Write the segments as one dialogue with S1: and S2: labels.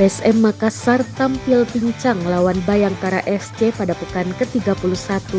S1: PSM Makassar tampil pincang lawan Bayangkara FC pada pekan ke-31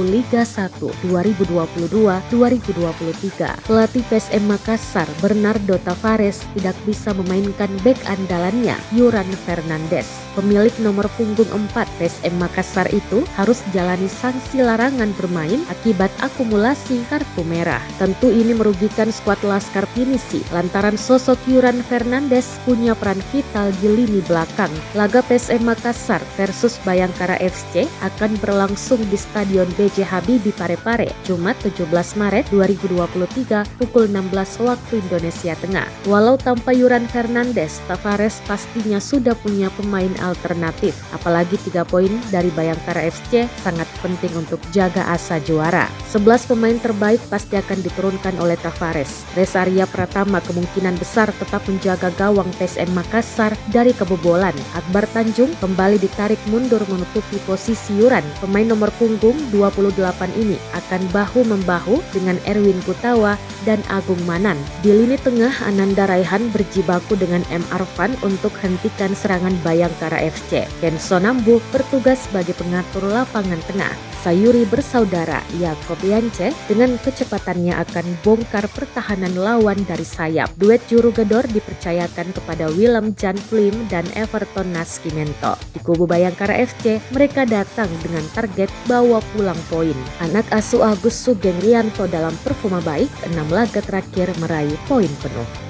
S1: Liga 1 2022-2023. Pelatih PSM Makassar, Bernardo Tavares, tidak bisa memainkan bek andalannya, Yuran Fernandes. Pemilik nomor punggung 4 PSM Makassar itu harus jalani sanksi larangan bermain akibat akumulasi kartu merah. Tentu ini merugikan skuad Laskar Pinisi lantaran sosok Yuran Fernandes punya peran vital di lini belakang. Laga PSM Makassar versus Bayangkara FC akan berlangsung di Stadion B.J. Habibie Parepare, Jumat 17 Maret 2023 pukul 16 waktu Indonesia Tengah. Walau tanpa Yuran Fernandes, Tavares pastinya sudah punya pemain alternatif. Apalagi 3 poin dari Bayangkara FC sangat penting untuk jaga asa juara. 11 pemain terbaik pasti akan diturunkan oleh Tavares. Resaria Pratama kemungkinan besar tetap menjaga gawang PSM Makassar dari kebobolan. Akbar Tanjung kembali ditarik mundur menutupi posisi Yuran. Pemain nomor punggung 28 ini akan bahu-membahu dengan Erwin Gutawa dan Agung Manan. Di lini tengah, Ananda Raihan berjibaku dengan M. Arfan untuk hentikan serangan Bayangkara FC. Ken Sonambu bertugas sebagai pengatur lapangan tengah. Sayuri bersaudara Yakob Yance dengan kecepatannya akan bongkar pertahanan lawan dari sayap. Duet juru gedor dipercayakan kepada Willem Jan Plim dan Everton Nascimento. Di kubu Bayangkara FC, mereka datang dengan target bawa pulang poin. Anak asuh Agus Sugeng Rianto dalam performa baik, 6 laga terakhir meraih poin penuh.